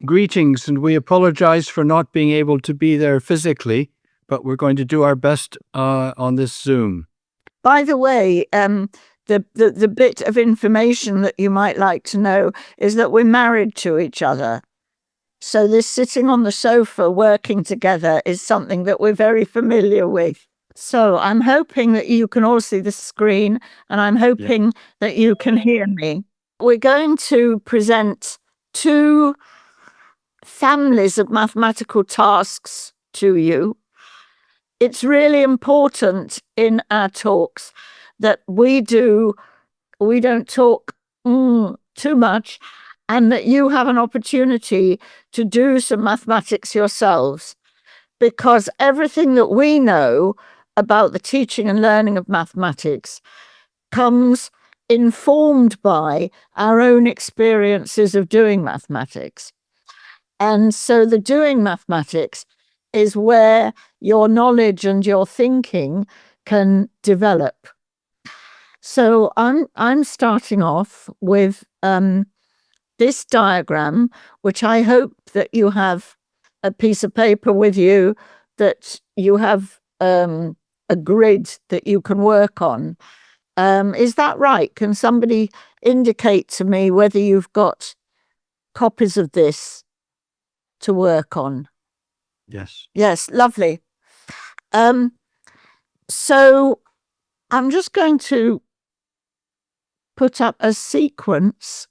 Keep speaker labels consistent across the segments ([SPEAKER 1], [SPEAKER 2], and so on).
[SPEAKER 1] greetings, and we apologize for not being able to be there physically, but we're going to do our best on this Zoom.
[SPEAKER 2] By the way, the bit of information that you might like to know is that we're married to each other. So this sitting on the sofa working together is something that we're very familiar with. So I'm hoping that you can all see the screen, and I'm hoping that you can hear me. We're going to present 2 families of mathematical tasks to you. It's really important in our talks that we don't talk too much, and that you have an opportunity to do some mathematics yourselves, because everything that we know about the teaching and learning of mathematics comes informed by our own experiences of doing mathematics. And so the doing mathematics is where your knowledge and your thinking can develop. So I'm starting off with this diagram, which I hope that you have a piece of paper with you, that you have a grid that you can work on. Is that right? Can somebody indicate to me whether you've got copies of this to work on?
[SPEAKER 1] Yes.
[SPEAKER 2] Yes, lovely. So I'm just going to put up a sequence.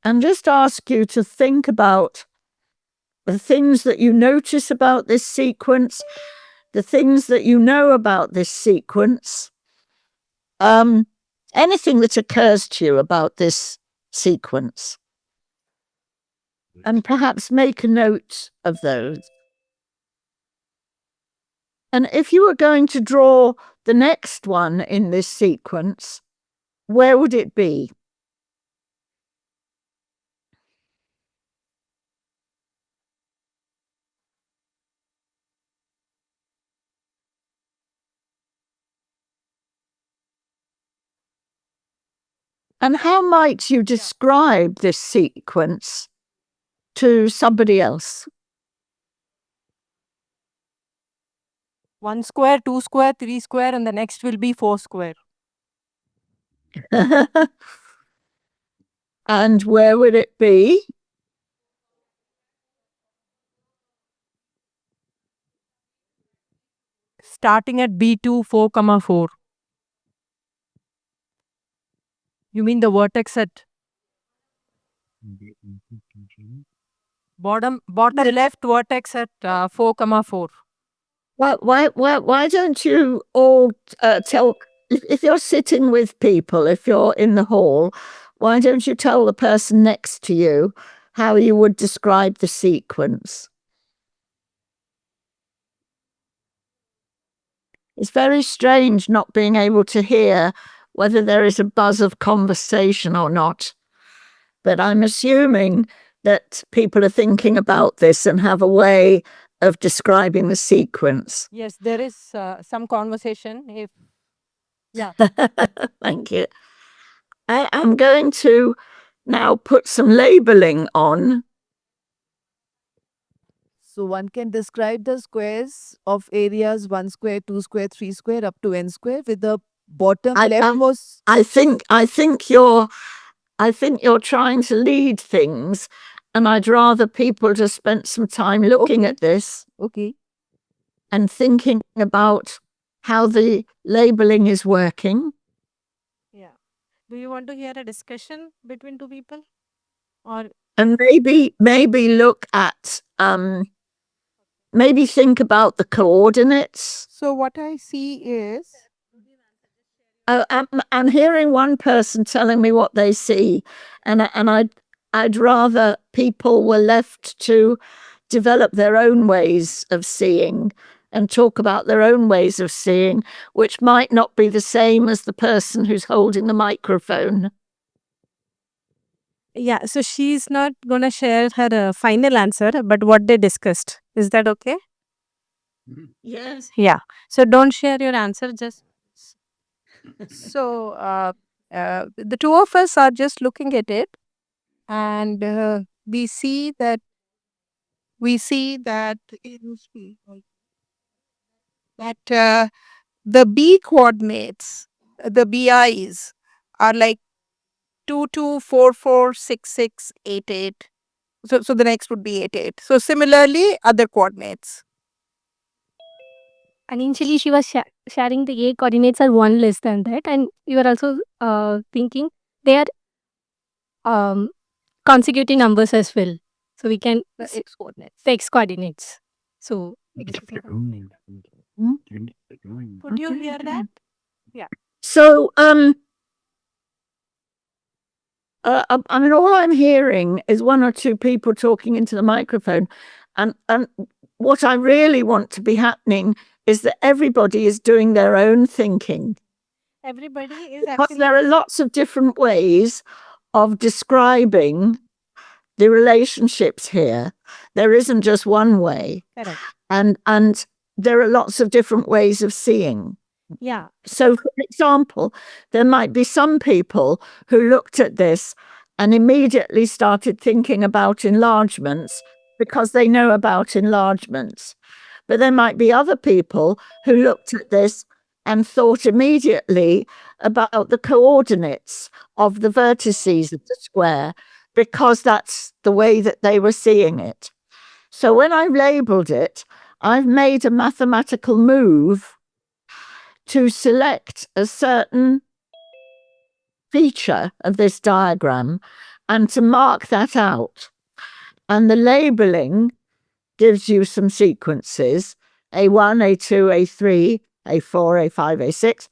[SPEAKER 2] And just ask you to think about the things that you notice about this sequence, the things that you know about this sequence, anything that occurs to you about this sequence. And perhaps make a note of those. And if you were going to draw the next one in this sequence, where would it be? And how might you describe this sequence to somebody else?
[SPEAKER 3] 1 square, 2 square, 3 square, and the next will be 4 square.
[SPEAKER 2] And where would it be?
[SPEAKER 3] Starting at B2, 4, 4. You mean the vertex at bottom left vertex at 4, 4.
[SPEAKER 2] Why don't you all tell, if you're sitting with people, if you're in the hall, why don't you tell the person next to you how you would describe the sequence? It's very strange not being able to hear whether there is a buzz of conversation or not. But I'm assuming that people are thinking about this and have a way of describing the sequence.
[SPEAKER 3] Yes, there is some conversation.
[SPEAKER 2] Thank you. I'm going to now put some labeling on.
[SPEAKER 4] So one can describe the squares of areas 1 square, 2 square, 3 square up to n square with the bottom leftmost.
[SPEAKER 2] I think you're trying to lead things, and I'd rather people just spent some time looking at this.
[SPEAKER 4] Okay.
[SPEAKER 2] And thinking about how the labeling is working.
[SPEAKER 3] Yeah. Do you want to hear a discussion between 2 people?
[SPEAKER 2] And maybe look at maybe think about the coordinates.
[SPEAKER 4] So what I see is,
[SPEAKER 2] I'm hearing one person telling me what they see, and I'd rather people were left to develop their own ways of seeing and talk about their own ways of seeing, which might not be the same as the person who's holding the microphone.
[SPEAKER 3] Yeah, so she's not going to share her final answer, but what they discussed. Is that okay?
[SPEAKER 2] Yes.
[SPEAKER 3] Yeah. So don't share your answer, just... So,
[SPEAKER 5] The two of us are just looking at it, and we see that the B coordinates, the BIs, are like 22446688. So the next would be 88. So similarly, other coordinates.
[SPEAKER 6] Initially, she was sharing the A coordinates are one less than that, and you are also thinking they are consecutive numbers as well. So we can
[SPEAKER 5] The X coordinates.
[SPEAKER 6] the X coordinates. So
[SPEAKER 5] Could you hear that?
[SPEAKER 2] So, I mean, all I'm hearing is one or two people talking into the microphone, and what I really want to be happening is that everybody is doing their own thinking.
[SPEAKER 5] Everybody is
[SPEAKER 2] Because there are lots of different ways of describing the relationships here. There isn't just one way.
[SPEAKER 5] Correct.
[SPEAKER 2] And there are lots of different ways of seeing.
[SPEAKER 6] yeah,
[SPEAKER 2] So, for example, there might be some people who looked at this and immediately started thinking about enlargements because they know about enlargements. But there might be other people who looked at this and thought immediately about the coordinates of the vertices of the square because that's the way that they were seeing it. So when I've labeled it, I've made a mathematical move to select a certain feature of this diagram and to mark that out. And the labeling gives you some sequences: A1, A2, A3, A4, A5, A6,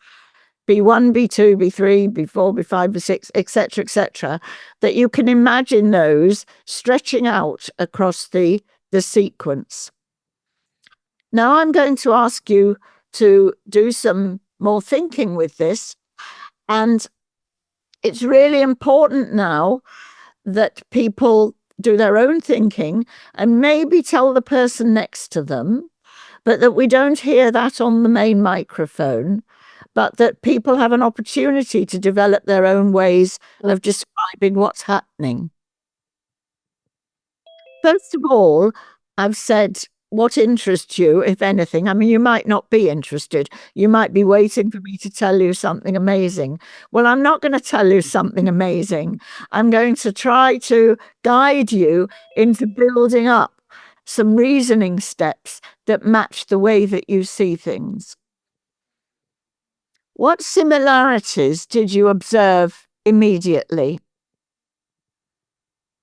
[SPEAKER 2] B1, B2, B3, B4, B5, B6, etc., that you can imagine those stretching out across the sequence. Now I'm going to ask you to do some more thinking with this, and it's really important now that people do their own thinking and maybe tell the person next to them, but that we don't hear that on the main microphone, but that people have an opportunity to develop their own ways of describing what's happening. First of all, I've said what interests you, if anything. I mean, you might not be interested. You might be waiting for me to tell you something amazing. Well, I'm not going to tell you something amazing. I'm going to try to guide you into building up some reasoning steps that match the way that you see things. What similarities did you observe immediately?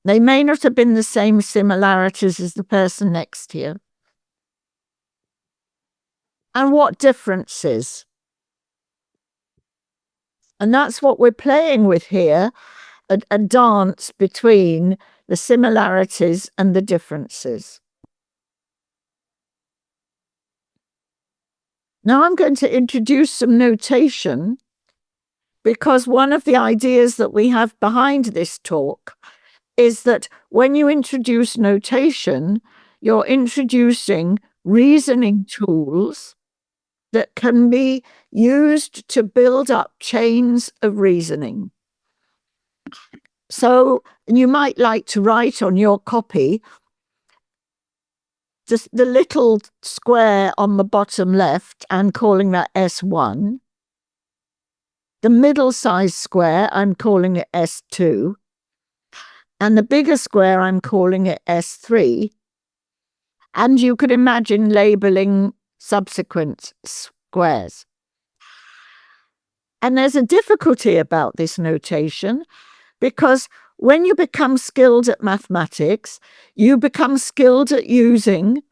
[SPEAKER 2] They may not have been the same similarities as the person next to you. And what differences? And that's what we're playing with here, a dance between the similarities and the differences. Now I'm going to introduce some notation, because one of the ideas that we have behind this talk is that when you introduce notation, you're introducing reasoning tools that can be used to build up chains of reasoning. So you might like to write on your copy just the little square on the bottom left and calling that S1. The middle size square, I'm calling it S2. And the bigger square, I'm calling it S3. And you could imagine labeling subsequent squares. And there's a difficulty about this notation, because when you become skilled at mathematics, you become skilled at using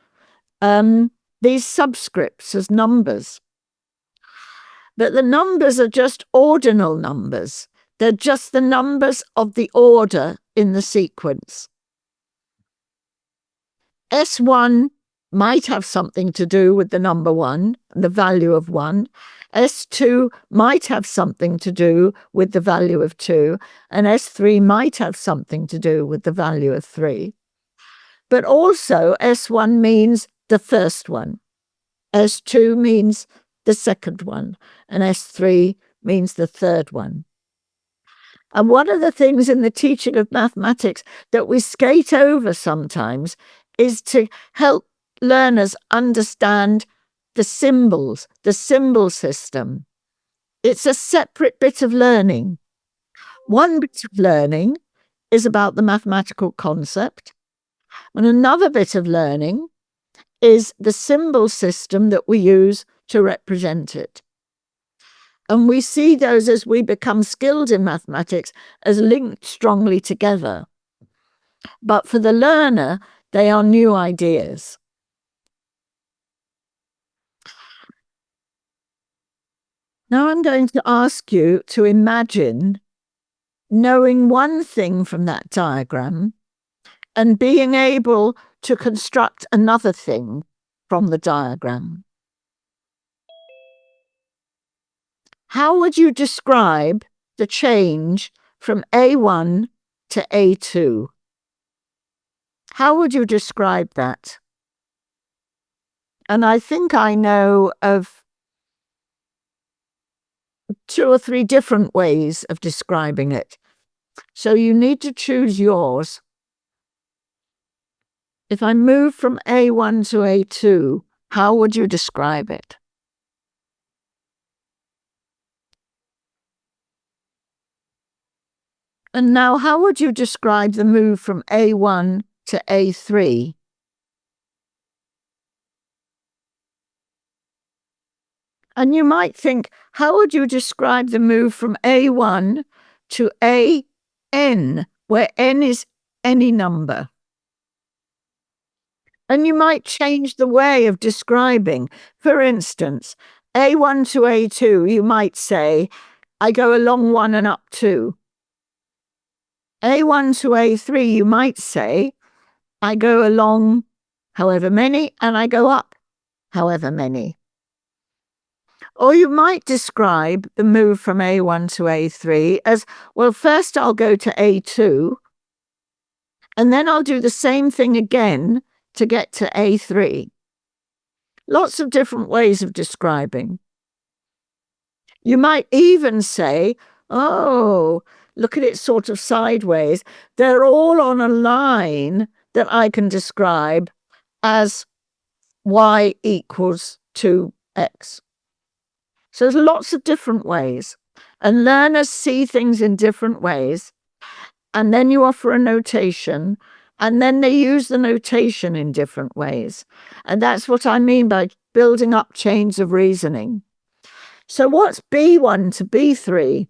[SPEAKER 2] these subscripts as numbers. But the numbers are just ordinal numbers. They're just the numbers of the order in the sequence. S1 might have something to do with the number 1, the value of 1. S2 might have something to do with the value of 2. And S3 might have something to do with the value of 3. But also S1 means the first one. S2 means the second one. And S3 means the third one. And one of the things in the teaching of mathematics that we skate over sometimes is to help learners understand the symbols, the symbol system. It's a separate bit of learning. One bit of learning is about the mathematical concept, and another bit of learning is the symbol system that we use to represent it. And we see those, as we become skilled in mathematics, as linked strongly together. But for the learner, they are new ideas. Now I'm going to ask you to imagine knowing one thing from that diagram and being able to construct another thing from the diagram. How would you describe the change from A1 to A2? How would you describe that? And I think I know of 2 or 3 different ways of describing it. So you need to choose yours. If I move from A1 to A2, how would you describe it? And now, how would you describe the move from A1 to A3? And you might think, how would you describe the move from A1 to AN, where N is any number? And you might change the way of describing. For instance, A1 to A2, you might say, I go along 1 and up 2. A1 to A3, you might say, I go along however many and I go up however many. Or you might describe the move from A1 to A3 as, well, first I'll go to A2, and then I'll do the same thing again to get to A3. Lots of different ways of describing. You might even say, oh, look at it sort of sideways. They're all on a line that I can describe as y equals 2x. So there's lots of different ways. And learners see things in different ways. And then you offer a notation. And then they use the notation in different ways. And that's what I mean by building up chains of reasoning. So what's B1 to B3?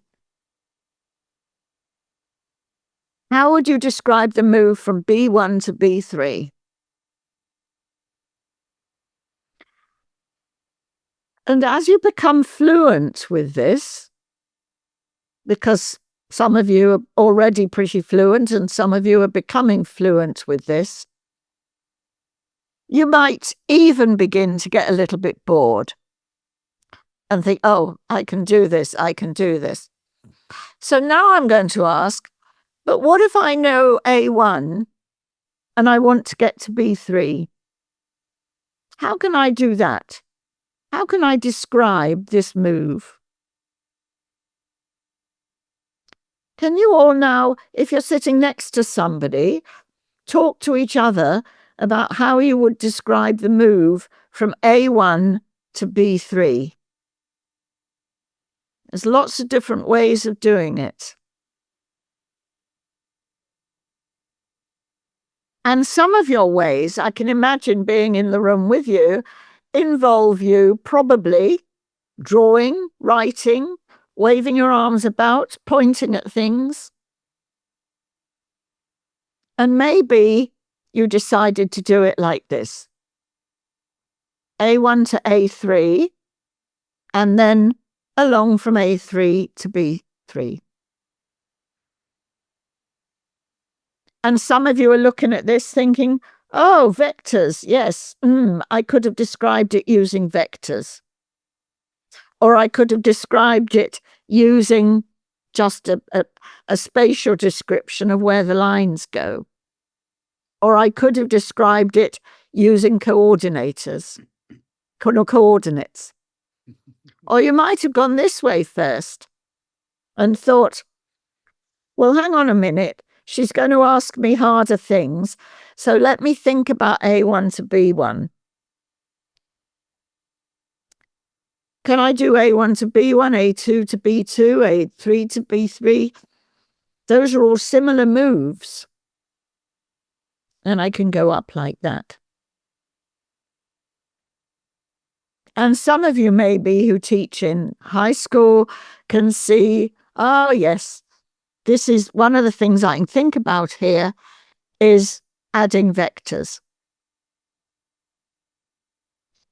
[SPEAKER 2] How would you describe the move from B1 to B3? And as you become fluent with this, because some of you are already pretty fluent and some of you are becoming fluent with this, you might even begin to get a little bit bored and think, oh, I can do this, I can do this. So now I'm going to ask, but what if I know A1 and I want to get to B3? How can I do that? How can I describe this move? Can you all now, if you're sitting next to somebody, talk to each other about how you would describe the move from A1 to B3? There's lots of different ways of doing it. And some of your ways, I can imagine being in the room with you, involve you probably drawing, writing, waving your arms about, pointing at things. And maybe you decided to do it like this. A1 to A3, and then along from A3 to B3. And some of you are looking at this thinking, oh, vectors, yes, I could have described it using vectors. Or I could have described it using just a spatial description of where the lines go. Or I could have described it using coordinates. Or you might have gone this way first and thought, Well, hang on a minute. She's going to ask me harder things. So let me think about A1 to B1. Can I do A1 to B1, A2 to B2, A3 to B3? Those are all similar moves. And I can go up like that. And some of you maybe who teach in high school can see, oh yes, this is one of the things I can think about here is adding vectors.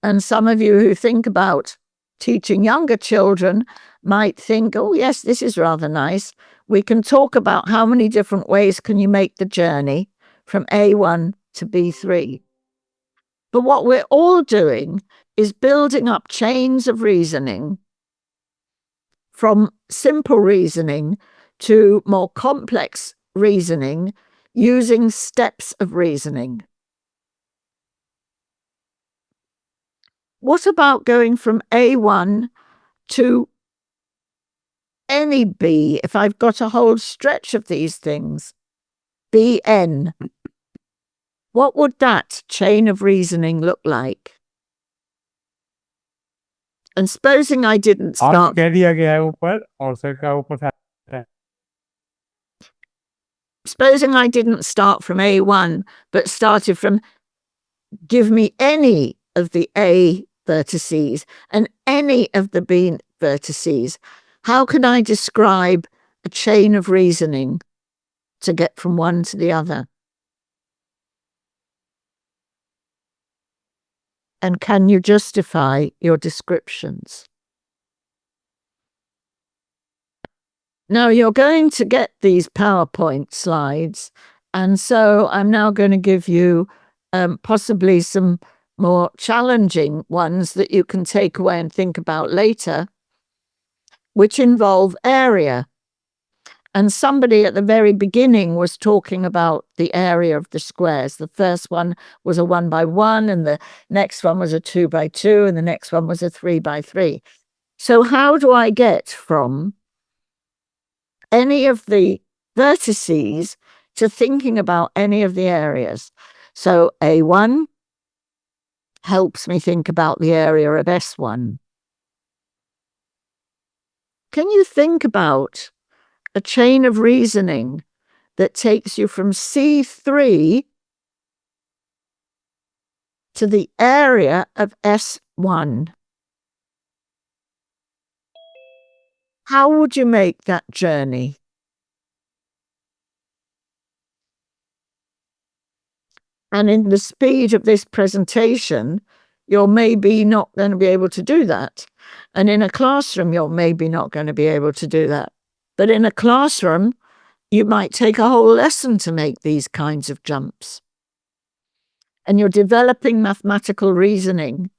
[SPEAKER 2] And some of you who think about teaching younger children might think, oh yes, this is rather nice. We can talk about how many different ways can you make the journey from A1 to B3. But what we're all doing is building up chains of reasoning from simple reasoning to more complex reasoning using steps of reasoning. What about going from A1 to any B, if I've got a whole stretch of these things? Bn. What would that chain of reasoning look like? And supposing I didn't
[SPEAKER 7] और
[SPEAKER 2] start...
[SPEAKER 7] कह दिया गया है ऊपर और सिर का ऊपर था
[SPEAKER 2] Supposing I didn't start from A1, but started from give me any of the A vertices and any of the B vertices. How can I describe a chain of reasoning to get from one to the other? And can you justify your descriptions? Now you're going to get these PowerPoint slides, and so I'm now going to give you possibly some more challenging ones that you can take away and think about later, which involve area. And somebody at the very beginning was talking about the area of the squares. The first one was a 1 by 1, and the next one was a 2 by 2, and the next one was a 3 by 3. So how do I get from any of the vertices to thinking about any of the areas? So A1 helps me think about the area of S1. Can you think about a chain of reasoning that takes you from C3 to the area of S1? How would you make that journey? And in the speed of this presentation, you're maybe not going to be able to do that. And in a classroom, you're maybe not going to be able to do that. But in a classroom, you might take a whole lesson to make these kinds of jumps. And you're developing mathematical reasoning,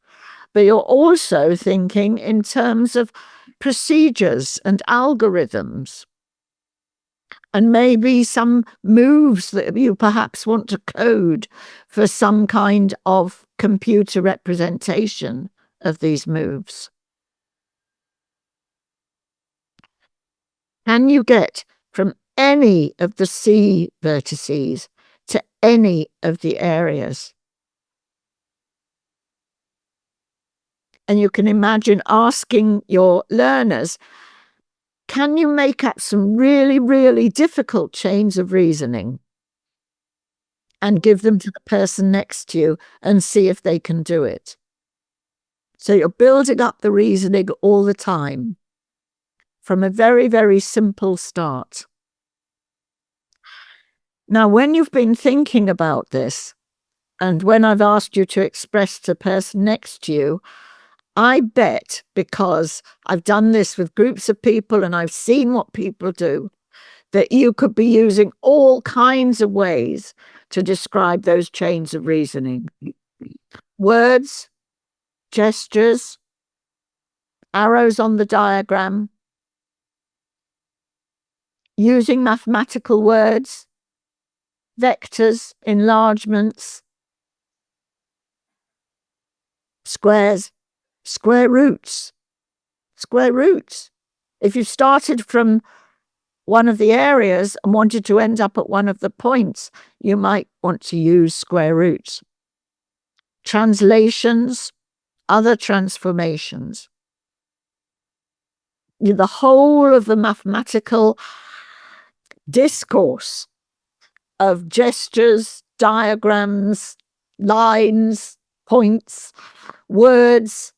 [SPEAKER 2] but you're also thinking in terms of procedures and algorithms. And maybe some moves that you perhaps want to code for some kind of computer representation of these moves. Can you get from any of the C vertices to any of the areas? And you can imagine asking your learners, can you make up some really, really difficult chains of reasoning and give them to the person next to you and see if they can do it? So you're building up the reasoning all the time from a very, very simple start. Now, when you've been thinking about this, and when I've asked you to express to the person next to you, I bet, because I've done this with groups of people and I've seen what people do, that you could be using all kinds of ways to describe those chains of reasoning. Words, gestures, arrows on the diagram, using mathematical words, vectors, enlargements, squares, square roots. If you started from one of the areas and wanted to end up at one of the points, you might want to use square roots. Translations, other transformations. The whole of the mathematical discourse of gestures, diagrams, lines, points, words,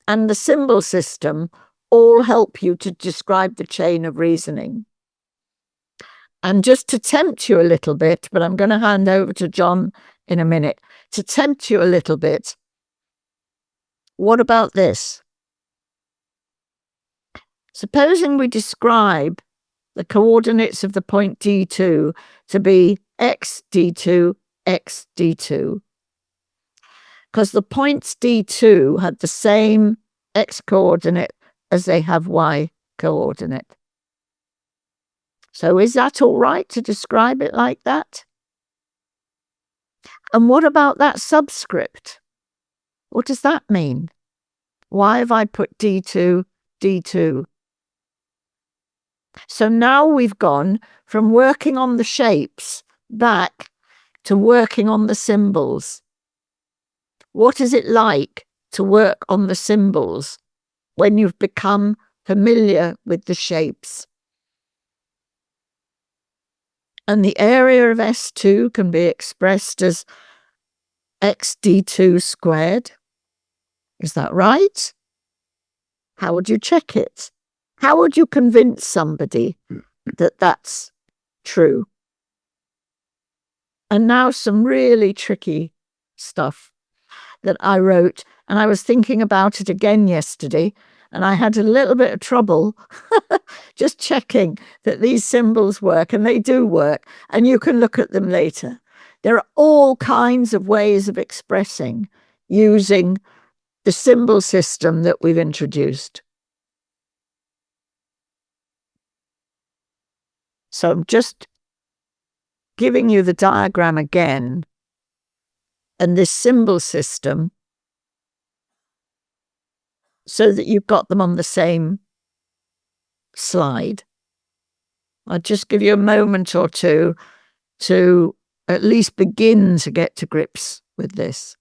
[SPEAKER 2] and the symbol system all help you to describe the chain of reasoning. And just to tempt you a little bit, but I'm going to hand over to John in a minute, to tempt you a little bit, what about this? Supposing we describe the coordinates of the point D2 to be x D2, x D2. Because the points D2 had the same x coordinate as they have y coordinate. So is that all right to describe it like that? And what about that subscript? What does that mean? Why have I put D2, D2? So now we've gone from working on the shapes back to working on the symbols. What is it like to work on the symbols when you've become familiar with the shapes? And the area of S2 can be expressed as xd2 squared. Is that right? How would you check it? How would you convince somebody that that's true? And now some really tricky stuff that I wrote, and I was thinking about it again yesterday, and I had a little bit of trouble just checking that these symbols work, and they do work, and you can look at them later. There are all kinds of ways of expressing using the symbol system that we've introduced. So I'm just giving you the diagram again, and this symbol system, so that you've got them on the same slide. I'll just give you a moment or two to at least begin to get to grips with this.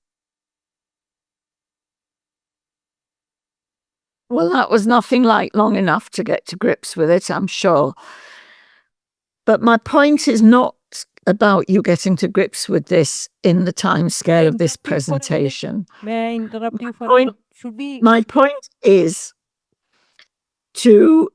[SPEAKER 2] Well, that was nothing like long enough to get to grips with it, I'm sure. But my point is not about you getting to grips with this in the time scale of this presentation.
[SPEAKER 8] May I interrupt you for a minute?
[SPEAKER 2] My point is to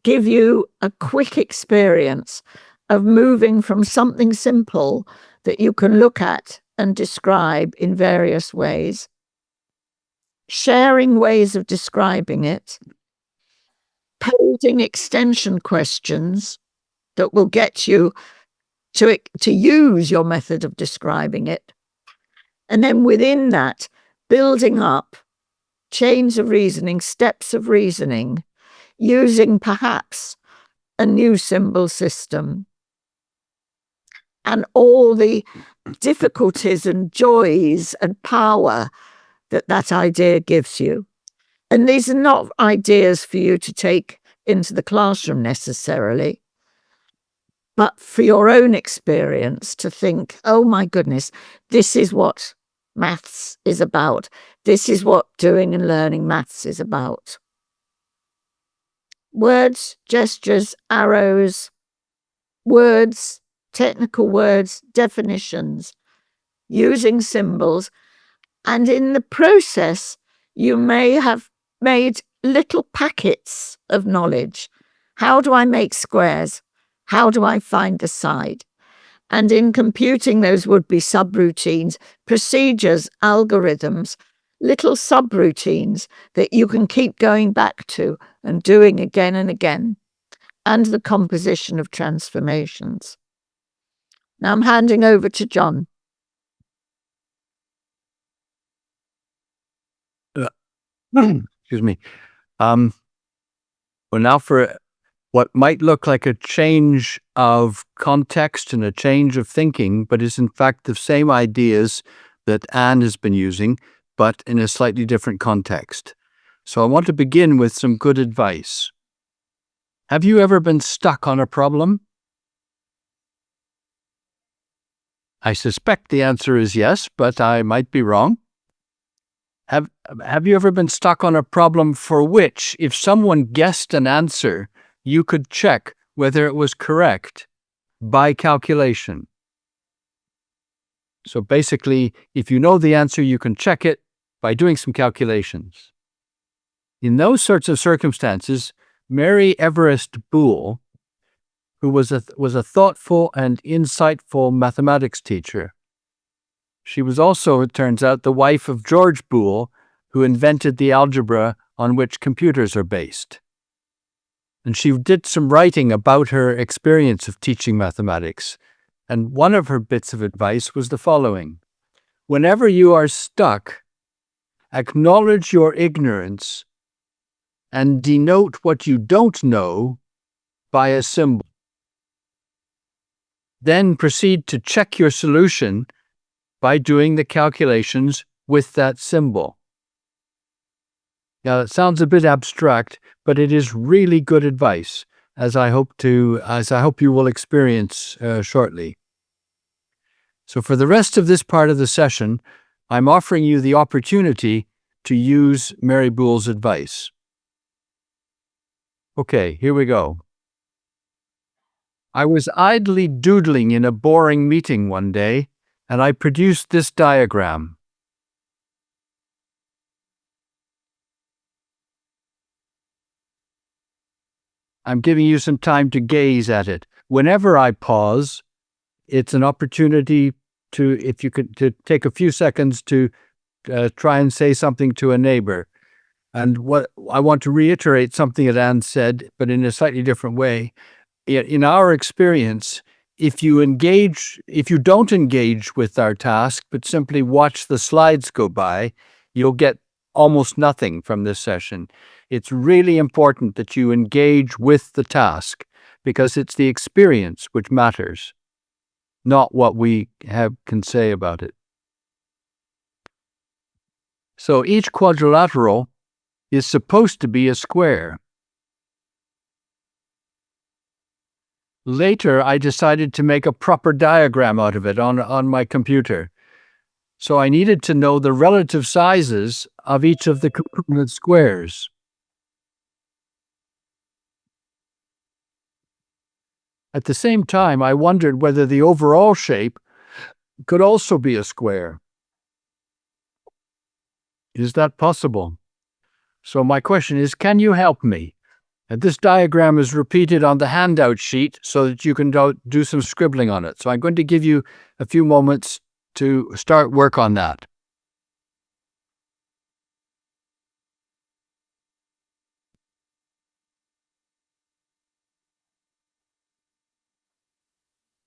[SPEAKER 2] give you a quick experience of moving from something simple that you can look at and describe in various ways, sharing ways of describing it, posing extension questions that will get you to use your method of describing it, and then within that, building up chains of reasoning, steps of reasoning, using perhaps a new symbol system, and all the difficulties and joys and power that that idea gives you. And these are not ideas for you to take into the classroom necessarily, but for your own experience to think, oh my goodness, this is what maths is about. This is what doing and learning maths is about. Words, gestures, arrows, words, technical words, definitions, using symbols. And in the process, you may have made little packets of knowledge. How do I make squares? How do I find the side? And in computing, those would be subroutines, procedures, algorithms, little subroutines that you can keep going back to and doing again and again, and the composition of transformations. Now I'm handing over to John.
[SPEAKER 1] Excuse me. Well, now for what might look like a change of context and a change of thinking, but is in fact the same ideas that Anne has been using, but in a slightly different context. So I want to begin with some good advice. Have you ever been stuck on a problem? I suspect the answer is yes, but I might be wrong. Have you ever been stuck on a problem for which, if someone guessed an answer, you could check whether it was correct by calculation? So basically, if you know the answer, you can check it by doing some calculations. In those sorts of circumstances, Mary Everest Boole, who was a thoughtful and insightful mathematics teacher. She was also, it turns out, the wife of George Boole, who invented the algebra on which computers are based. And she did some writing about her experience of teaching mathematics. And one of her bits of advice was the following: whenever you are stuck, acknowledge your ignorance and denote what you don't know by a symbol. Then proceed to check your solution by doing the calculations with that symbol. Now, it sounds a bit abstract, but it is really good advice, as I hope you will experience shortly. So for the rest of this part of the session, I'm offering you the opportunity to use Mary Boole's advice. Okay, here we go. I was idly doodling in a boring meeting one day, and I produced this diagram. I'm giving you some time to gaze at it. Whenever I pause, it's an opportunity to take a few seconds to try and say something to a neighbor. And what I want to reiterate something that Anne said, but in a slightly different way. In our experience, if you don't engage with our task, but simply watch the slides go by, you'll get almost nothing from this session. It's really important that you engage with the task, because it's the experience which matters, not what we can say about it. So each quadrilateral is supposed to be a square. Later, I decided to make a proper diagram out of it on my computer. So I needed to know the relative sizes of each of the component squares. At the same time, I wondered whether the overall shape could also be a square. Is that possible? So my question is, can you help me? And this diagram is repeated on the handout sheet so that you can do some scribbling on it. So I'm going to give you a few moments to start work on that.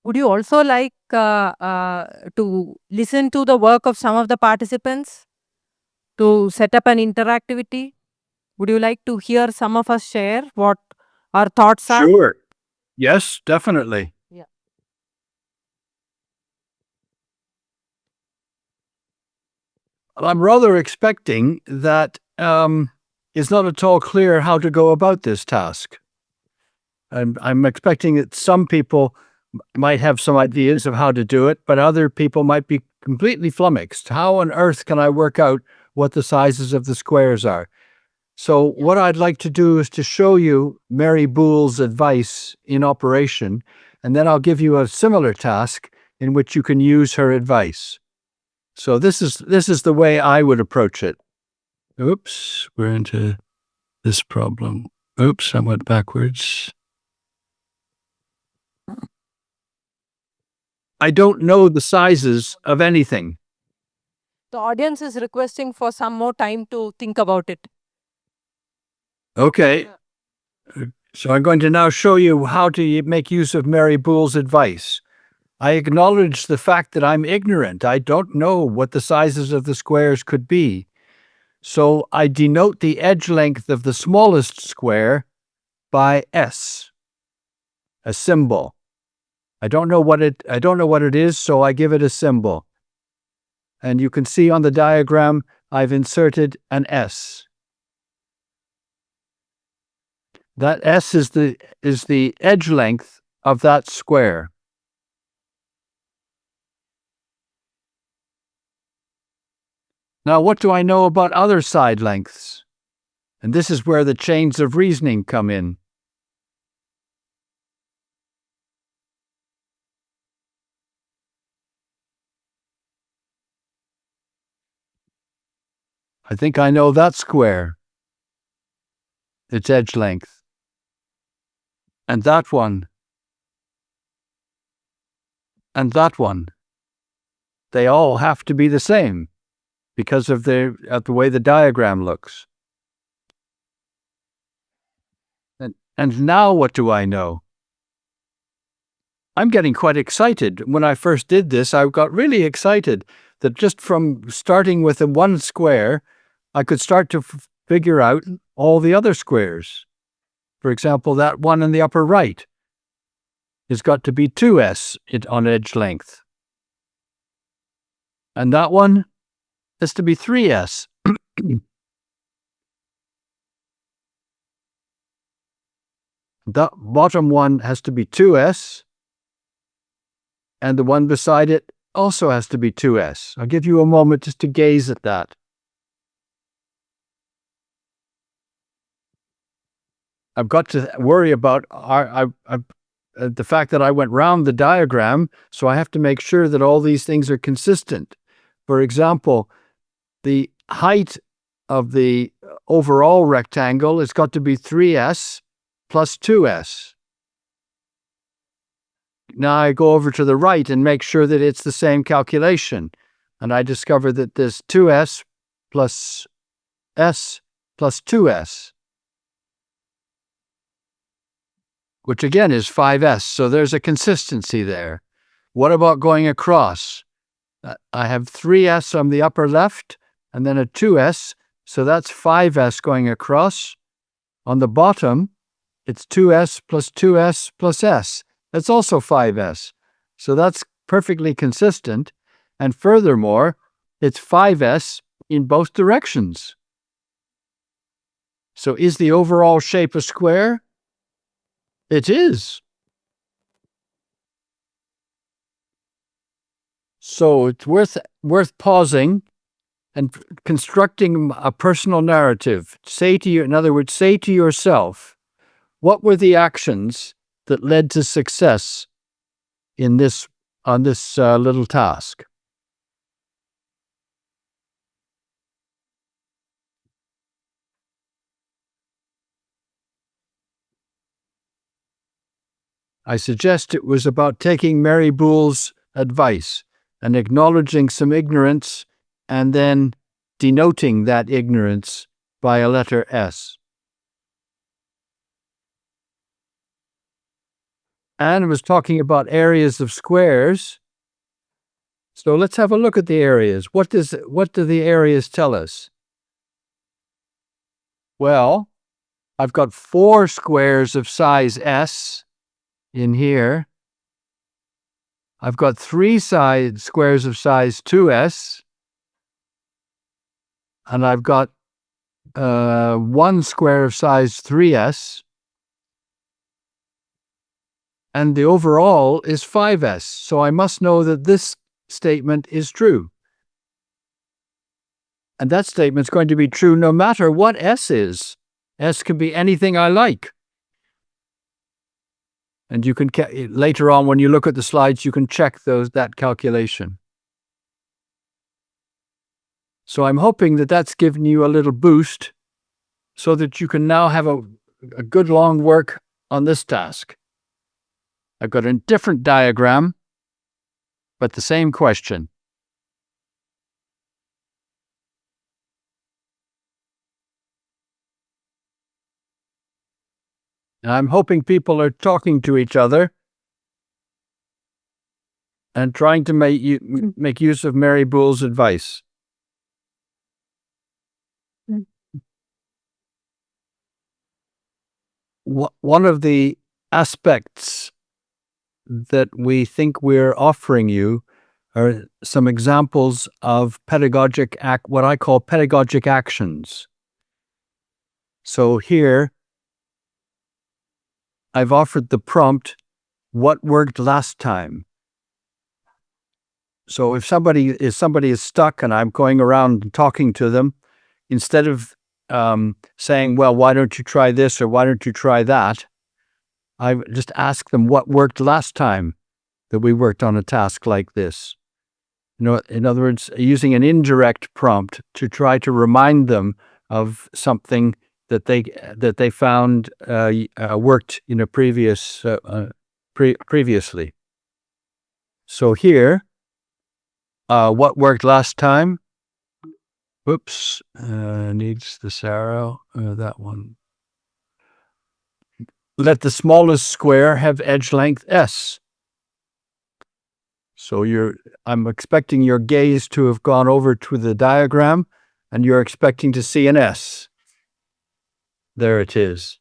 [SPEAKER 8] Would you also like to listen to the work of some of the participants to set up an interactivity? Would you like to hear some of us share what our thoughts are?
[SPEAKER 1] Sure. Yes, definitely.
[SPEAKER 8] Yeah.
[SPEAKER 1] I'm rather expecting that it's not at all clear how to go about this task. I'm expecting that some people might have some ideas of how to do it, but other people might be completely flummoxed. How on earth can I work out what the sizes of the squares are? So what I'd like to do is to show you Mary Boole's advice in operation, and then I'll give you a similar task in which you can use her advice. So this is the way I would approach it. Oops, we're into this problem. Oops, I went backwards. I don't know the sizes of anything.
[SPEAKER 8] The audience is requesting for some more time to think about it.
[SPEAKER 1] Okay. So I'm going to now show you how to make use of Mary Boole's advice. I acknowledge the fact that I'm ignorant. I don't know what the sizes of the squares could be. So I denote the edge length of the smallest square by S, a symbol. I don't know what it is, so I give it a symbol. And you can see on the diagram, I've inserted an S. That S is the edge length of that square. Now, what do I know about other side lengths? And this is where the chains of reasoning come in. I think I know that square, its edge length. And that one. And that one. They all have to be the same because of the way the diagram looks. And now what do I know? I'm getting quite excited. When I first did this, I got really excited that just from starting with a one square, I could start to figure out all the other squares. For example, that one in the upper right has got to be 2s on edge length. And that one has to be 3s. The bottom one has to be 2s. And the one beside it also has to be 2s. I'll give you a moment just to gaze at that. I've got to worry about the fact that I went round the diagram, so I have to make sure that all these things are consistent. For example, the height of the overall rectangle has got to be 3s plus 2s. Now I go over to the right and make sure that it's the same calculation. And I discover that there's 2s plus s plus 2s. Which again is 5s, so there's a consistency there. What about going across? I have 3s on the upper left, and then a 2s, so that's 5s going across. On the bottom, it's 2s plus 2s plus s. That's also 5s. So that's perfectly consistent. And furthermore, it's 5s in both directions. So is the overall shape a square? It is. So it's worth pausing and constructing a personal narrative. In other words, say to yourself, what were the actions that led to success on this little task? I suggest it was about taking Mary Boole's advice and acknowledging some ignorance and then denoting that ignorance by a letter S. Anne was talking about areas of squares. So let's have a look at the areas. What do the areas tell us? Well, I've got 4 squares of size S in here. I've got 3 squares of size 2s. And I've got 1 square of size 3s. And the overall is 5s. So I must know that this statement is true. And that statement's going to be true no matter what S is. S can be anything I like. And you can, later on when you look at the slides, you can check that calculation. So I'm hoping that that's given you a little boost so that you can now have a good long work on this task. I've got a different diagram, but the same question. And I'm hoping people are talking to each other and trying to make use of Mary Boole's advice. One of the aspects that we think we're offering you are some examples of what I call pedagogic actions. So here, I've offered the prompt, what worked last time? So if somebody is stuck and I'm going around talking to them, instead of saying, well, why don't you try this or why don't you try that? I just ask them what worked last time that we worked on a task like this. In other words, using an indirect prompt to try to remind them of something that they found worked in a previously. So here, what worked last time? Whoops, needs this arrow. That one. Let the smallest square have edge length S. So I'm expecting your gaze to have gone over to the diagram, and you're expecting to see an S. There it is.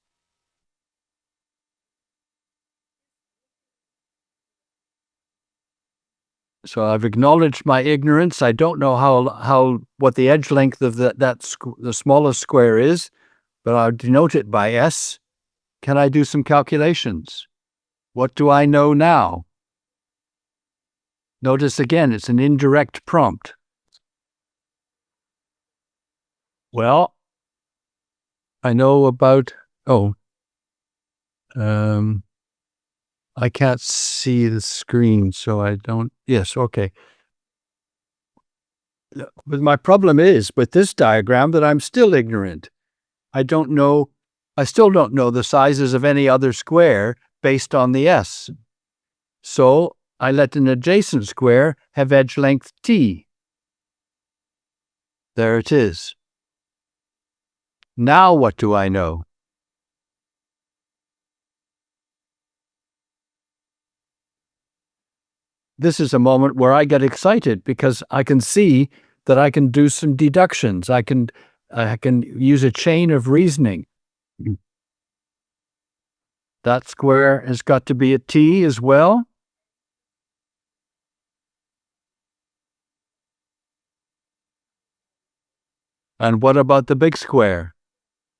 [SPEAKER 1] So I've acknowledged my ignorance. I don't know what the edge length of the smallest square is, but I'll denote it by S. Can I do some calculations? What do I know now? Notice again, it's an indirect prompt. Well, I know about, I can't see the screen, so I don't, yes, okay. But my problem is with this diagram that I'm still ignorant. I still don't know the sizes of any other square based on the S. So I let an adjacent square have edge length T. There it is. Now what do I know? This is a moment where I get excited because I can see that I can do some deductions. I can use a chain of reasoning. That square has got to be a T as well. And what about the big square?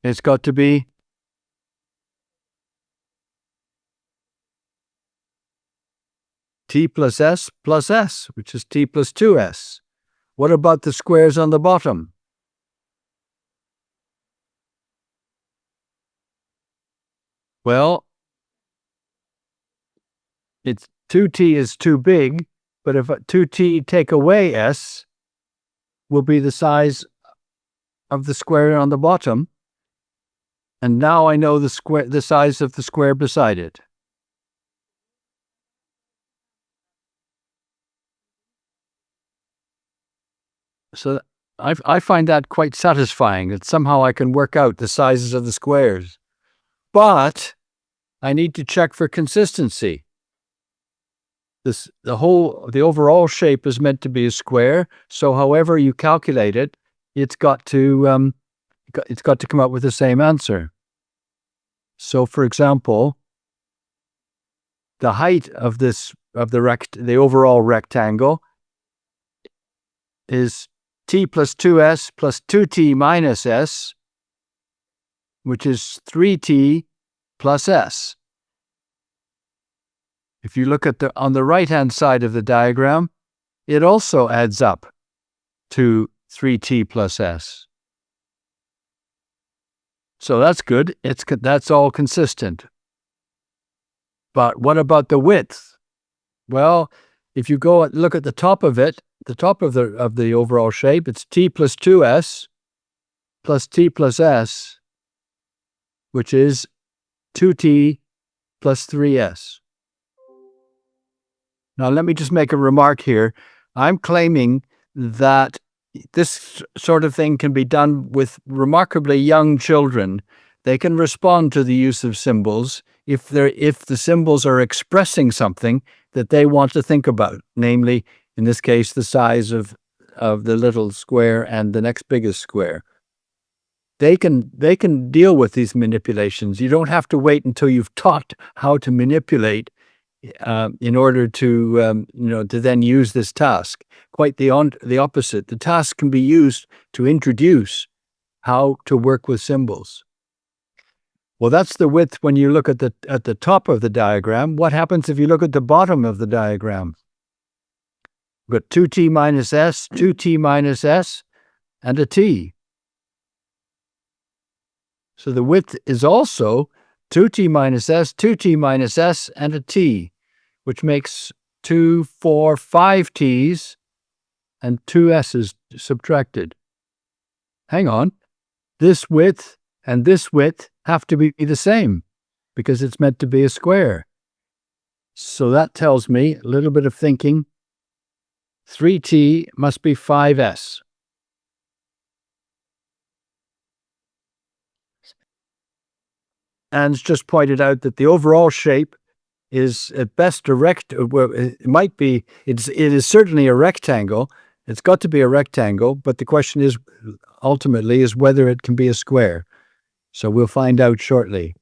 [SPEAKER 1] It's got to be T plus S, which is T plus 2S. What about the squares on the bottom? Well, it's 2T is too big, but if 2T take away S, will be the size of the square on the bottom. And now I know the size of the square beside it. So I find that quite satisfying, that somehow I can work out the sizes of the squares. But I need to check for consistency. The overall shape is meant to be a square, so however you calculate it, it's got to come up with the same answer. So, for example, the height of the overall rectangle is T plus 2S plus 2T minus S, which is 3T plus S. If you look on the right-hand side of the diagram, it also adds up to 3T plus S. So that's good. That's all consistent. But what about the width? Well, if you go and look at the top of it, the top of the overall shape, it's T plus 2S plus T plus S, which is 2T plus 3S. Now, let me just make a remark here. I'm claiming that this sort of thing can be done with remarkably young children. They can respond to the use of symbols if the symbols are expressing something that they want to think about, namely, in this case, the size of the little square and the next biggest square. They can deal with these manipulations. You don't have to wait until you've taught how to manipulate in order to then use this task. Quite the opposite. The task can be used to introduce how to work with symbols. Well, that's the width when you look at the top of the diagram. What happens if you look at the bottom of the diagram? We've got 2t minus s, 2t minus s, and a t. So the width is also 2t minus s, 2t minus s, and a t, which makes 2, 4, 5 t's and 2 s's subtracted. Hang on. This width and this width have to be the same because it's meant to be a square. So that tells me, a little bit of thinking, 3t must be 5s. And it's just pointed out that the overall shape is at best a well, it might be, it is certainly a rectangle. It's got to be a rectangle, but the question is, ultimately, is whether it can be a square. So we'll find out shortly.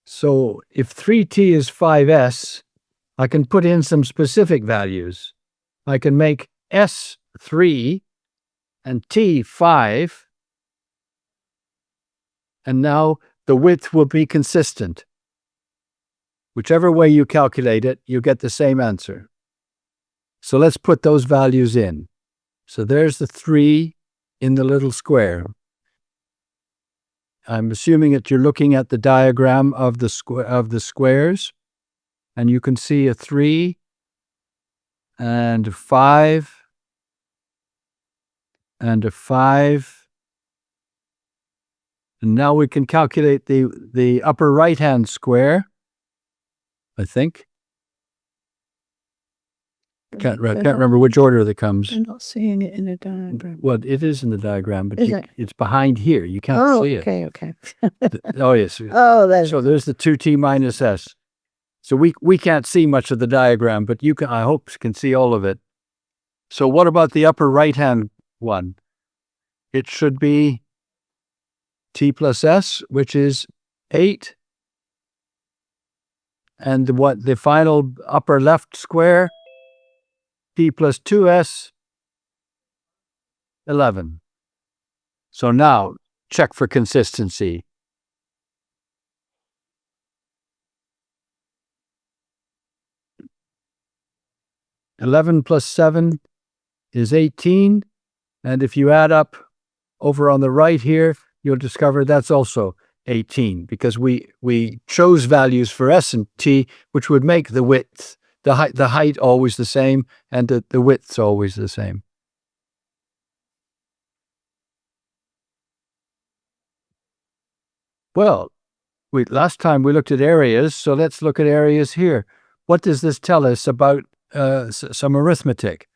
[SPEAKER 1] So if 3t is 5s, I can put in some specific values. I can make s 3 and t 5, and now the width will be consistent. Whichever way you calculate it, you get the same answer. So let's put those values in. So there's the 3 in the little square. I'm assuming that you're looking at the diagram of the squares, and you can see a 3 and a 5 and a 5. And now we can calculate the upper right-hand square, I think. Can't remember which order that comes.
[SPEAKER 2] I'm not seeing it in a diagram.
[SPEAKER 1] Well, it is in the diagram, but
[SPEAKER 2] Is it?
[SPEAKER 1] it's behind here. You can't see it.
[SPEAKER 2] Okay.
[SPEAKER 1] Oh, yes.
[SPEAKER 2] Oh, there's
[SPEAKER 1] So there's the 2t minus s. So we can't see much of the diagram, but you can, I hope, can see all of it. So what about the upper right-hand one? It should be t plus s, which is 8. And the final upper left square, t plus 2s, 11. So now, check for consistency. (11 plus 7 is 18. And if you add up over on the right here, you'll discover that's also 18, because we chose values for s and t, which would make the width, the height always the same, and the width's always the same. Well, last time we looked at areas, so let's look at areas here. What does this tell us about some arithmetic?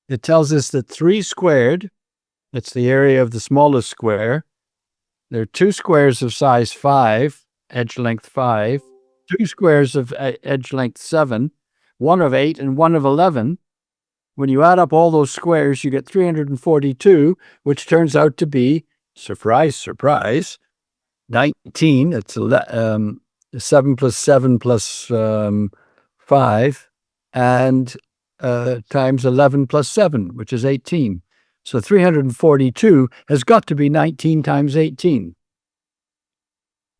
[SPEAKER 1] It tells us that 3 squared, that's the area of the smallest square. There are 2 squares of size 5, edge length 5, 2 squares of edge length 7, 1 of 8, and 1 of 11. When you add up all those squares, you get 342, which turns out to be, surprise, surprise, 19. It's 7 plus 7 plus 5, and times 11 plus 7, which is 18. So 342 has got to be 19 times 18.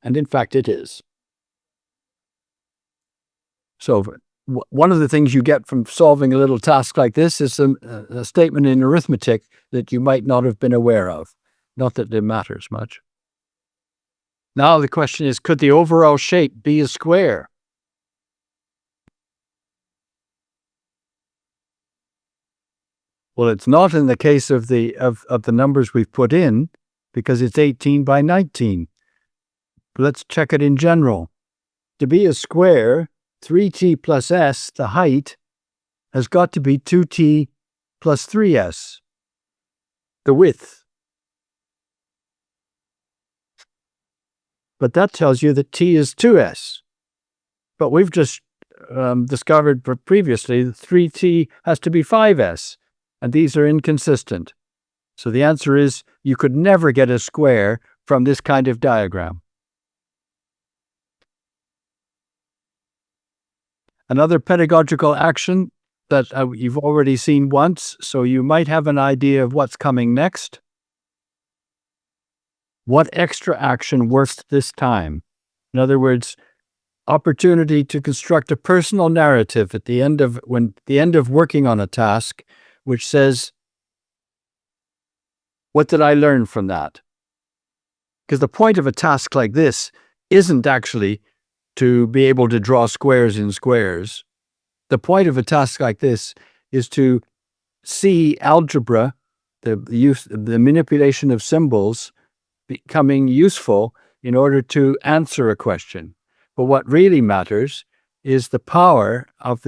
[SPEAKER 1] And in fact, it is. So one of the things you get from solving a little task like this is a statement in arithmetic that you might not have been aware of. Not that it matters much. Now the question is, could the overall shape be a square? Well, it's not in the case of the numbers we've put in, because it's 18 by 19. But let's check it in general. To be a square, 3t plus s, the height, has got to be 2t plus 3s, the width. But that tells you that t is 2s. But we've just discovered previously that 3t has to be 5s. And these are inconsistent. So the answer is, you could never get a square from this kind of diagram. Another pedagogical action that you've already seen once, so you might have an idea of what's coming next. What extra action worked this time? In other words, opportunity to construct a personal narrative at the end of working on a task, which says, what did I learn from that? Because the point of a task like this isn't actually to be able to draw squares in squares. The point of a task like this is to see algebra, the manipulation of symbols, becoming useful in order to answer a question. But what really matters is the power of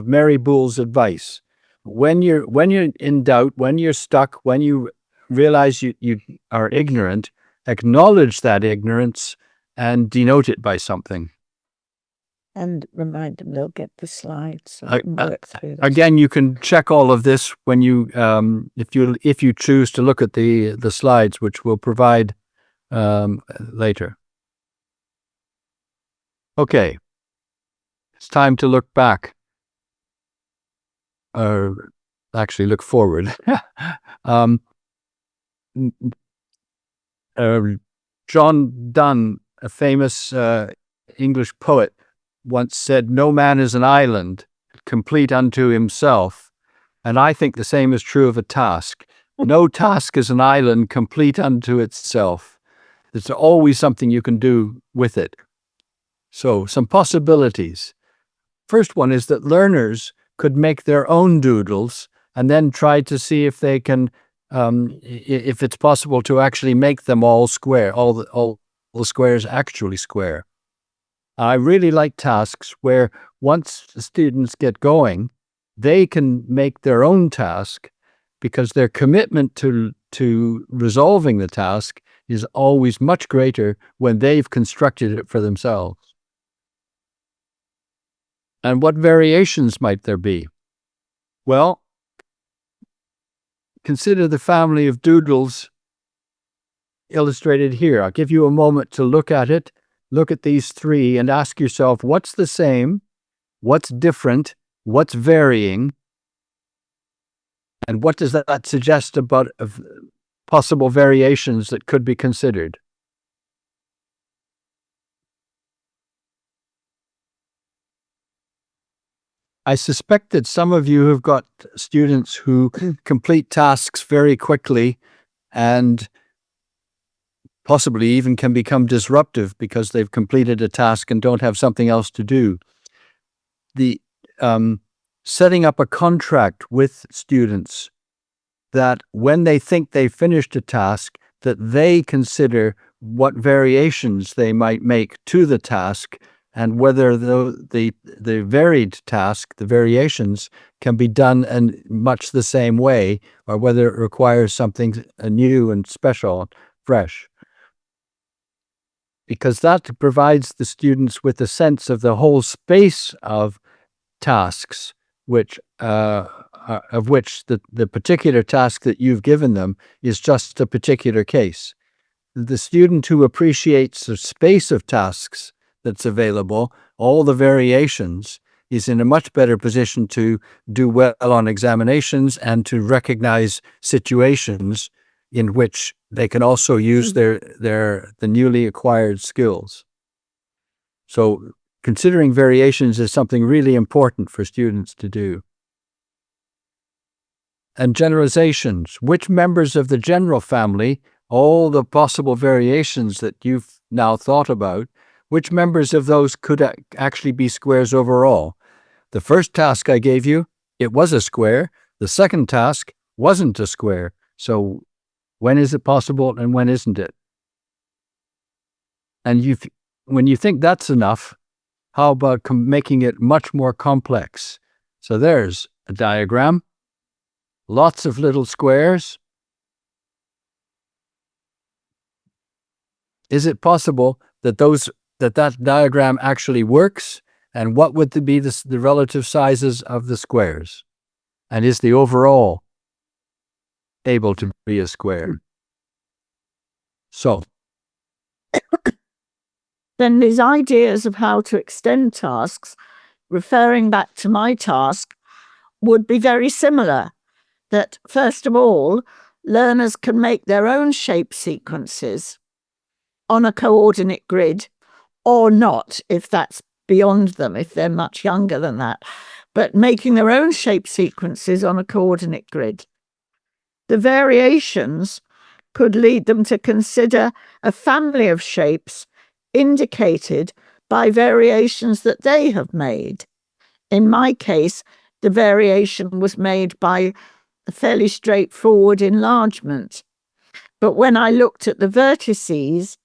[SPEAKER 1] Mary Boole's advice. When you're in doubt, when you're stuck, when you realize you are ignorant, acknowledge that ignorance and denote it by something.
[SPEAKER 2] And remind them they'll get the slides. So they can work through this.
[SPEAKER 1] Again, you can check all of this when you, if you choose to look at the slides, which we'll provide later. Okay, it's time to look back, or actually look forward. John Donne, a famous English poet, once said, "No man is an island, complete unto himself." And I think the same is true of a task. No task is an island complete unto itself. There's always something you can do with it. So, some possibilities. First one is that learners could make their own doodles and then try to see if they can, if it's possible to actually make them all square, all the squares actually square. I really like tasks where once the students get going, they can make their own task because their commitment to resolving the task is always much greater when they've constructed it for themselves. And what variations might there be? Well, consider the family of doodles illustrated here. I'll give you a moment to look at it. Look at these three and ask yourself, what's the same? What's different? What's varying? And what does that suggest about possible variations that could be considered? I suspect that some of you have got students who complete tasks very quickly and possibly even can become disruptive because they've completed a task and don't have something else to do. The setting up a contract with students that when they think they've finished a task, that they consider what variations they might make to the task and whether the varied task, the variations, can be done in much the same way or whether it requires something new and special, fresh. Because that provides the students with a sense of the whole space of tasks, which of which the particular task that you've given them is just a particular case. The student who appreciates the space of tasks that's available, all the variations, is in a much better position to do well on examinations and to recognize situations in which they can also use the newly acquired skills. So considering variations is something really important for students to do. And generalizations. Which members of the general family, all the possible variations that you've now thought about, which members of those could actually be squares overall? The first task I gave you, it was a square. The second task wasn't a square. So when is it possible and when isn't it? And when you think that's enough, how about making it much more complex? So there's a diagram, lots of little squares. Is it possible that that diagram actually works? And what would be the relative sizes of the squares? And is the overall able to be a square? So
[SPEAKER 2] then these ideas of how to extend tasks, referring back to my task, would be very similar. That first of all, learners can make their own shape sequences on a coordinate grid, or not, if that's beyond them, if they're much younger than that, but making their own shape sequences on a coordinate grid. The variations could lead them to consider a family of shapes indicated by variations that they have made. In my case, the variation was made by a fairly straightforward enlargement. But when I looked at the vertices,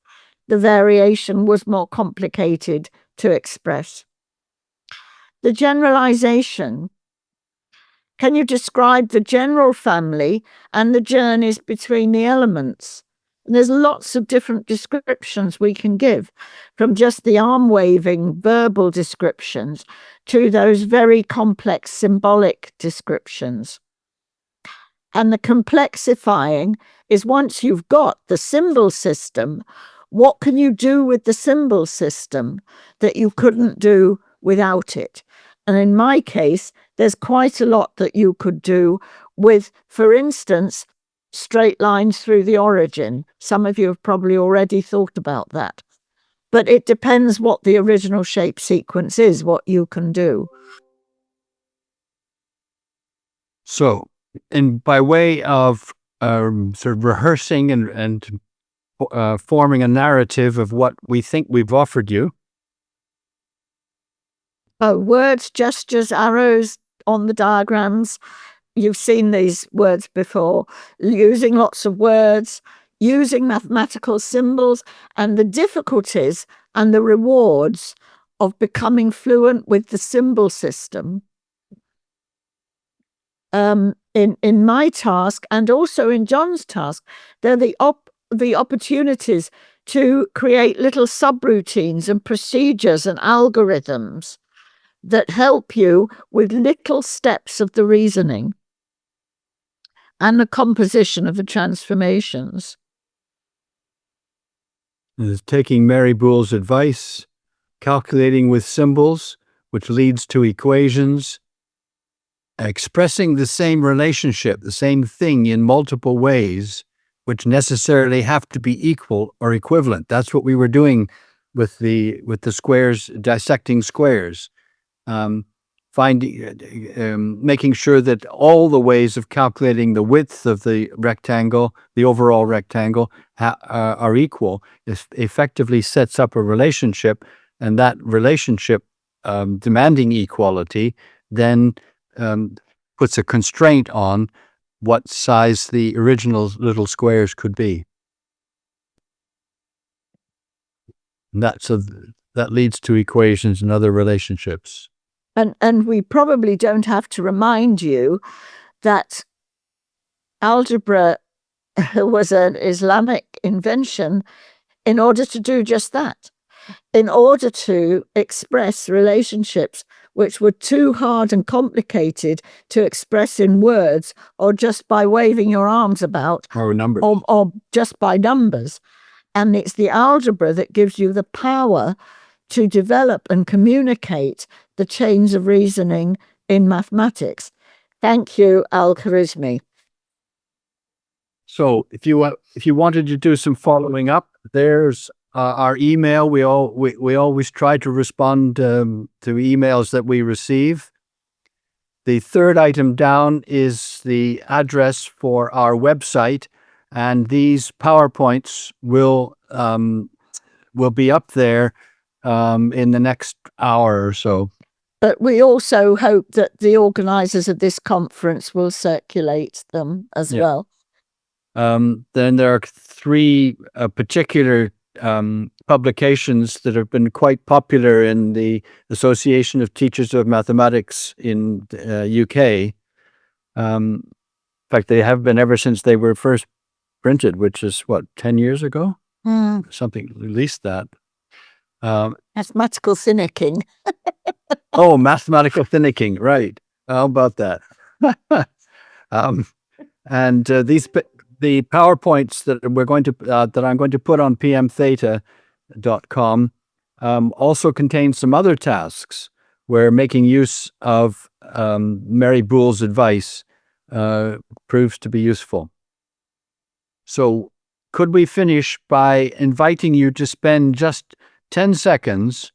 [SPEAKER 2] the variation was more complicated to express. The generalization. Can you describe the general family and the journeys between the elements? And there's lots of different descriptions we can give, from just the arm waving verbal descriptions to those very complex symbolic descriptions. And the complexifying is, once you've got the symbol system, what can you do with the symbol system that you couldn't do without it? And in my case, there's quite a lot that you could do with, for instance, straight lines through the origin. Some of you have probably already thought about that. But it depends what the original shape sequence is, what you can do.
[SPEAKER 1] So, and by way of sort of rehearsing and forming a narrative of what we think we've offered you.
[SPEAKER 2] Words, gestures, arrows on the diagrams. You've seen these words before. Using lots of words, using mathematical symbols, and the difficulties and the rewards of becoming fluent with the symbol system. In my task, and also in John's task, they're the opportunities to create little subroutines and procedures and algorithms that help you with little steps of the reasoning and the composition of the transformations.
[SPEAKER 1] Taking Mary Boole's advice, calculating with symbols, which leads to equations, expressing the same relationship, the same thing in multiple ways, which necessarily have to be equal or equivalent. That's what we were doing with the squares, dissecting squares. Making sure that all the ways of calculating the width of the rectangle, the overall rectangle, are equal, effectively sets up a relationship, and that relationship, demanding equality, then puts a constraint on what size the original little squares could be. And that leads to equations and other relationships.
[SPEAKER 2] And we probably don't have to remind you that algebra was an Islamic invention in order to do just that, in order to express relationships which were too hard and complicated to express in words or just by waving your arms about,
[SPEAKER 1] or numbers,
[SPEAKER 2] or just by numbers. And it's the algebra that gives you the power to develop and communicate the chains of reasoning in mathematics. Thank you, Al-Kharizmi.
[SPEAKER 1] So if you wanted to do some following up, there's our email. We always try to respond to emails that we receive. The third item down is the address for our website, and these PowerPoints will be up there in the next hour or so.
[SPEAKER 2] But we also hope that the organisers of this conference will circulate them as well.
[SPEAKER 1] Then there are three particular publications that have been quite popular in the Association of Teachers of Mathematics in UK. In fact, they have been ever since they were first printed, which is 10 years ago? Something, at least that.
[SPEAKER 2] Mathematical finicking.
[SPEAKER 1] Oh, mathematical finicking, right. How about that? And the PowerPoints that I'm going to put on pmtheta.com also contain some other tasks where making use of Mary Boole's advice proves to be useful. So could we finish by inviting you to spend just 10 seconds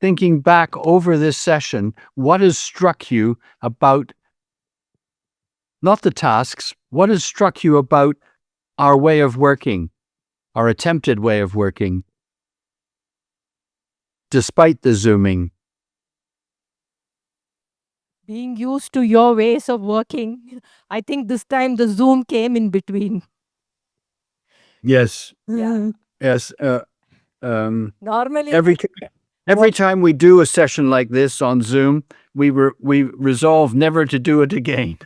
[SPEAKER 1] thinking back over this session? What has struck you about, not the tasks, what has struck you about our way of working, our attempted way of working, despite the Zooming?
[SPEAKER 8] Being used to your ways of working, I think this time the Zoom came in between.
[SPEAKER 1] Yes.
[SPEAKER 2] Mm.
[SPEAKER 1] Yes.
[SPEAKER 8] Normally,
[SPEAKER 1] Every time we do a session like this on Zoom, we resolve never to do it again.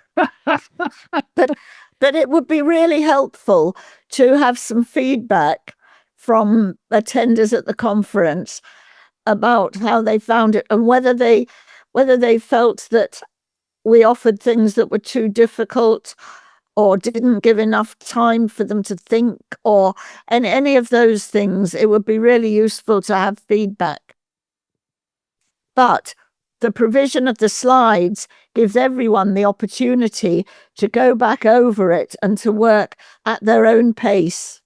[SPEAKER 2] But it would be really helpful to have some feedback from attenders at the conference about how they found it and whether they felt that we offered things that were too difficult or didn't give enough time for them to think, or any of those things. It would be really useful to have feedback. But the provision of the slides gives everyone the opportunity to go back over it and to work at their own pace.